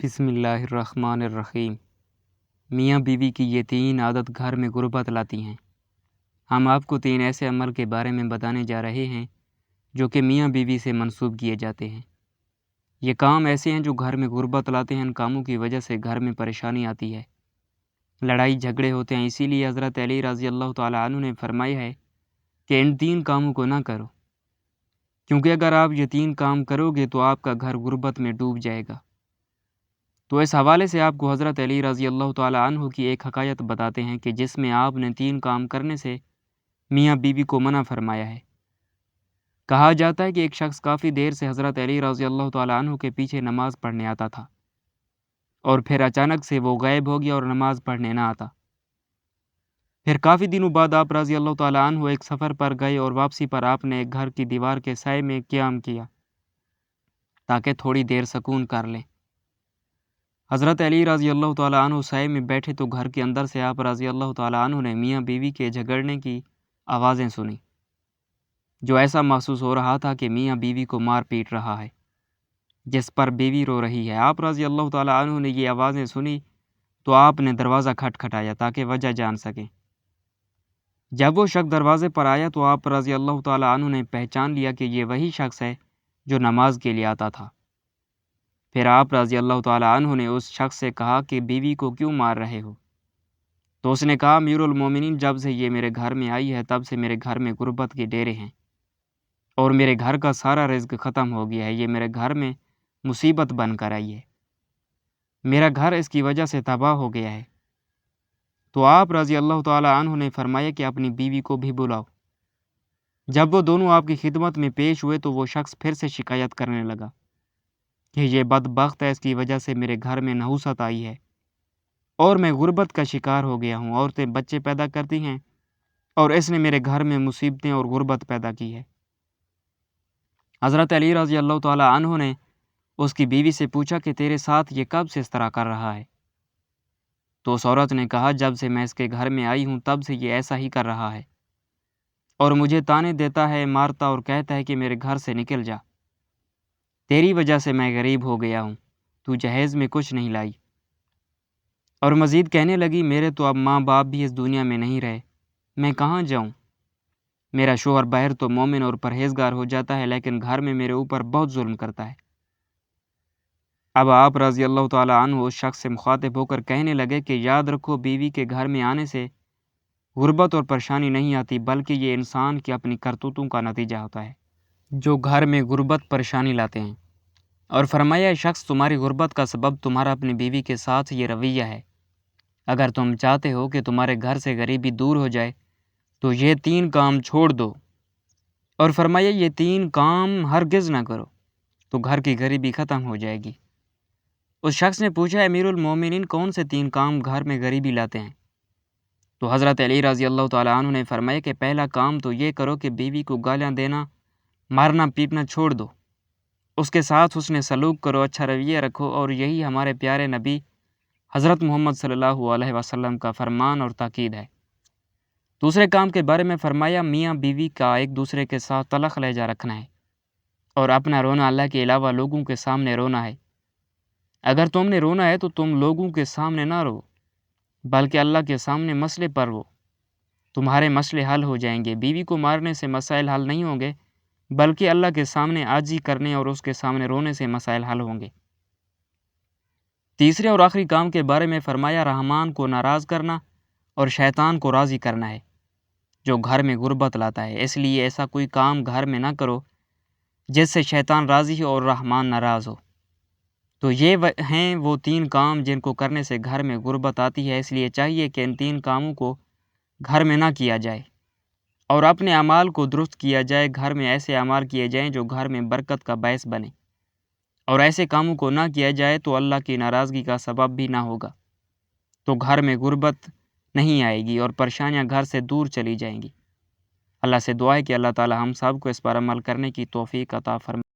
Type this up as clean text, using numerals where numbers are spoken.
بسم اللہ الرحمن الرحیم۔ میاں بیوی کی یہ 3 عادت گھر میں غربت لاتی ہیں۔ ہم آپ کو 3 ایسے عمل کے بارے میں بتانے جا رہے ہیں جو کہ میاں بیوی سے منسوب کیے جاتے ہیں۔ یہ کام ایسے ہیں جو گھر میں غربت لاتے ہیں۔ ان کاموں کی وجہ سے گھر میں پریشانی آتی ہے، لڑائی جھگڑے ہوتے ہیں۔ اسی لیے حضرت علی رضی اللہ تعالیٰ عنہ نے فرمایا ہے کہ ان 3 کاموں کو نہ کرو، کیونکہ اگر آپ یہ 3 کام کرو گے تو آپ کا گھر غربت میں ڈوب جائے گا۔ تو اس حوالے سے آپ کو حضرت علی رضی اللہ تعالیٰ عنہ کی ایک حکایت بتاتے ہیں کہ جس میں آپ نے 3 کام کرنے سے میاں بیوی کو منع فرمایا ہے۔ کہا جاتا ہے کہ ایک شخص کافی دیر سے حضرت علی رضی اللہ تعالیٰ عنہ کے پیچھے نماز پڑھنے آتا تھا، اور پھر اچانک سے وہ غائب ہو گیا اور نماز پڑھنے نہ آتا۔ پھر کافی دنوں بعد آپ رضی اللہ تعالیٰ عنہ ایک سفر پر گئے اور واپسی پر آپ نے ایک گھر کی دیوار کے سائے میں قیام کیا تاکہ تھوڑی دیر سکون کر لیں۔ حضرت علی رضی اللہ تعالیٰ عنہ سائے میں بیٹھے تو گھر کے اندر سے آپ رضی اللہ تعالیٰ عنہ نے میاں بیوی کے جھگڑنے کی آوازیں سنی، جو ایسا محسوس ہو رہا تھا کہ میاں بیوی کو مار پیٹ رہا ہے، جس پر بیوی رو رہی ہے۔ آپ رضی اللہ تعالیٰ عنہ نے یہ آوازیں سنی تو آپ نے دروازہ کھٹکھٹایا تاکہ وجہ جان سکیں۔ جب وہ شخص دروازے پر آیا تو آپ رضی اللہ تعالیٰ عنہ نے پہچان لیا کہ یہ وہی شخص ہے جو نماز کے لیے آتا تھا۔ پھر آپ رضی اللہ تعالیٰ عنہ نے اس شخص سے کہا کہ بیوی کو کیوں مار رہے ہو؟ تو اس نے کہا، امیر المومنین، جب سے یہ میرے گھر میں آئی ہے تب سے میرے گھر میں غربت کے ڈیرے ہیں اور میرے گھر کا سارا رزق ختم ہو گیا ہے۔ یہ میرے گھر میں مصیبت بن کر آئی ہے، میرا گھر اس کی وجہ سے تباہ ہو گیا ہے۔ تو آپ رضی اللہ تعالیٰ عنہ نے فرمایا کہ اپنی بیوی کو بھی بلاؤ۔ جب وہ دونوں آپ کی خدمت میں پیش ہوئے تو وہ شخص پھر سے شکایت کرنے لگا کہ یہ بدبخت ہے، اس کی وجہ سے میرے گھر میں نحوست آئی ہے اور میں غربت کا شکار ہو گیا ہوں۔ عورتیں بچے پیدا کرتی ہیں اور اس نے میرے گھر میں مصیبتیں اور غربت پیدا کی ہے۔ حضرت علی رضی اللہ تعالیٰ عنہ نے اس کی بیوی سے پوچھا کہ تیرے ساتھ یہ کب سے اس طرح کر رہا ہے؟ تو اس عورت نے کہا، جب سے میں اس کے گھر میں آئی ہوں تب سے یہ ایسا ہی کر رہا ہے اور مجھے طعنے دیتا ہے، مارتا اور کہتا ہے کہ میرے گھر سے نکل جا، تیری وجہ سے میں غریب ہو گیا ہوں، تو جہیز میں کچھ نہیں لائی۔ اور مزید کہنے لگی، میرے تو اب ماں باپ بھی اس دنیا میں نہیں رہے، میں کہاں جاؤں؟ میرا شوہر باہر تو مومن اور پرہیزگار ہو جاتا ہے، لیکن گھر میں میرے اوپر بہت ظلم کرتا ہے۔ اب آپ رضی اللہ تعالیٰ عنہ اس شخص سے مخاطب ہو کر کہنے لگے کہ یاد رکھو، بیوی کے گھر میں آنے سے غربت اور پریشانی نہیں آتی، بلکہ یہ انسان کی اپنی کرتوتوں کا نتیجہ ہوتا ہے جو گھر میں غربت پریشانی لاتے ہیں۔ اور فرمایا، شخص تمہاری غربت کا سبب تمہارا اپنی بیوی کے ساتھ یہ رویہ ہے۔ اگر تم چاہتے ہو کہ تمہارے گھر سے غریبی دور ہو جائے تو یہ 3 کام چھوڑ دو۔ اور فرمایا، یہ 3 کام ہرگز نہ کرو تو گھر کی غریبی ختم ہو جائے گی۔ اس شخص نے پوچھا، امیر المومنین، کون سے 3 کام گھر میں غریبی لاتے ہیں؟ تو حضرت علی رضی اللہ تعالیٰ عنہ نے فرمایا کہ پہلا کام تو یہ کرو کہ بیوی کو گالیاں دینا، مارنا پیٹنا چھوڑ دو، اس کے ساتھ حسن سلوک کرو، اچھا رویہ رکھو، اور یہی ہمارے پیارے نبی حضرت محمد صلی اللہ علیہ وسلم کا فرمان اور تاکید ہے۔ دوسرے کام کے بارے میں فرمایا، میاں بیوی کا ایک دوسرے کے ساتھ تلخ لہجہ رکھنا ہے اور اپنا رونا اللہ کے علاوہ لوگوں کے سامنے رونا ہے۔ اگر تم نے رونا ہے تو تم لوگوں کے سامنے نہ رو، بلکہ اللہ کے سامنے مسئلے پر رو، تمہارے مسئلے حل ہو جائیں گے۔ بیوی کو مارنے سے مسائل حل نہیں ہوں گے، بلکہ اللہ کے سامنے عاجزی کرنے اور اس کے سامنے رونے سے مسائل حل ہوں گے۔ تیسرے اور آخری کام کے بارے میں فرمایا، رحمان کو ناراض کرنا اور شیطان کو راضی کرنا ہے جو گھر میں غربت لاتا ہے۔ اس لیے ایسا کوئی کام گھر میں نہ کرو جس سے شیطان راضی ہو اور رحمان ناراض ہو۔ تو یہ ہیں وہ 3 کام جن کو کرنے سے گھر میں غربت آتی ہے۔ اس لیے چاہیے کہ ان 3 کاموں کو گھر میں نہ کیا جائے اور اپنے اعمال کو درست کیا جائے۔ گھر میں ایسے اعمال کیے جائیں جو گھر میں برکت کا باعث بنے، اور ایسے کاموں کو نہ کیا جائے تو اللہ کی ناراضگی کا سبب بھی نہ ہوگا، تو گھر میں غربت نہیں آئے گی اور پریشانیاں گھر سے دور چلی جائیں گی۔ اللہ سے دعا ہے کہ اللہ تعالی ہم سب کو اس پر عمل کرنے کی توفیق عطا فرمائے۔